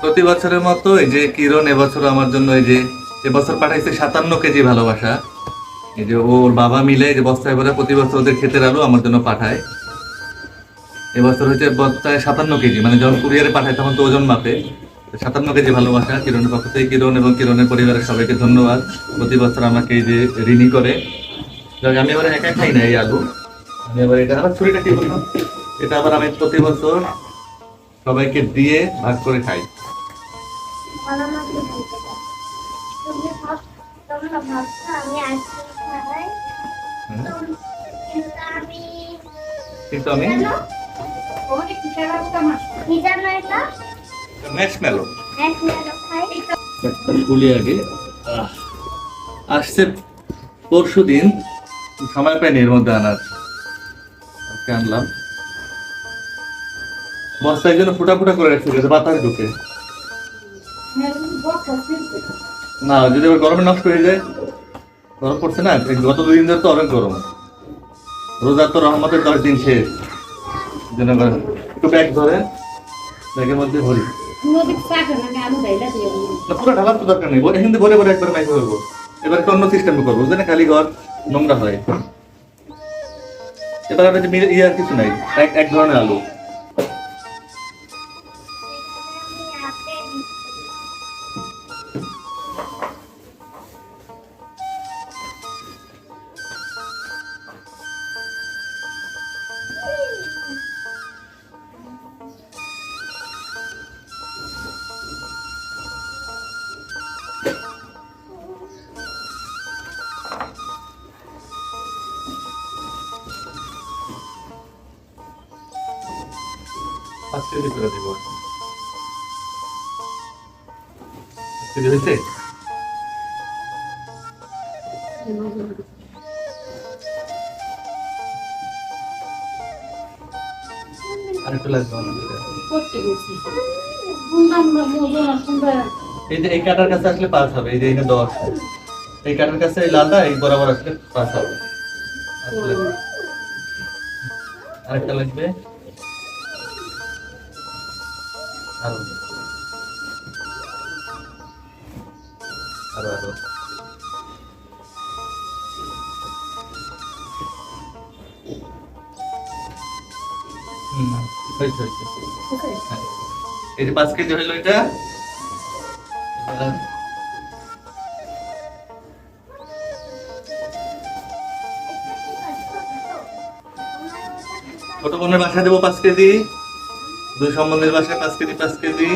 প্রতি বছরের মতো এই যে কিরণ এবছর আমার জন্য এই যে এবছর পাঠাইছে 57 কেজি ভালোবাসা। এই যে ওর বাবা মিলে এই যে বস্তায় করে প্রতি বছর ওদের ক্ষেতের আলু আমার জন্য পাঠায়। এবছর হচ্ছে বস্তায় 57 কেজি, মানে যখন কুরিয়ারে পাঠায় তখন তো ওজন মাপে। 57 কেজি ভালোবাসা কিরণের পক্ষ থেকে। কিরণ এবং কিরণের পরিবারের সবাইকে ধন্যবাদ প্রতি বছর আমাকে এই যে ঋণী করে। যাক, আমি এবার একা খাই না এই আলু, আমি এবার এটা আবার ছুরিটা কি বললাম, এটা আবার আমি প্রতি বছর সবাইকে দিয়ে ভাগ করে খাই। কিন্তু আমি ম্যাশমেলো খুলি আগে। আসছে পরশু দিন, সময় পাইনি এর মধ্যে আনার, আজকে আনলাম। বস্তায় জন্য ফুটা ফুটা করে রাখছে যাতে বাতাস ঢুকে না, যদি আবার গরমে নষ্ট হয়ে যায়। গরম পড়ছে না, গত 2 দিন ধরে তো অনেক গরম। রোজার তো রহমতের 10 দিন শেষ। যেন একটু ব্যাগ ধরে, ব্যাগের মধ্যে ভরি পুরো ঢালার তো দরকার নেই, এখান থেকে ভরে ভরে একবার মাইকে করবো। এবার একটা অন্য সিস্টেমে করবো, বুঝলে না, খালি ঘর নোংরা হয়। এবার আর ইয়ে আর কিছু নাই, এক ধরনের আলু। আজকে করে দেবো, হয়েছে। আরেকটু লাগবে এই যে এই কাটার কাছে আসলে 5 হবে, এই যে এখানে 10, এই কাটার কাছে এই লালটা এই বরাবর আসলে 5 হবে। আরেকটা লাগবে, আরো আরো আরো হয়েছে। এই যে 5 কেজি হইলো এটা। ছোট বোনের বাসায় দেবো 5 কেজি, 2 সম্বন্ধের বাসায় 5 কেজি 5 কেজি।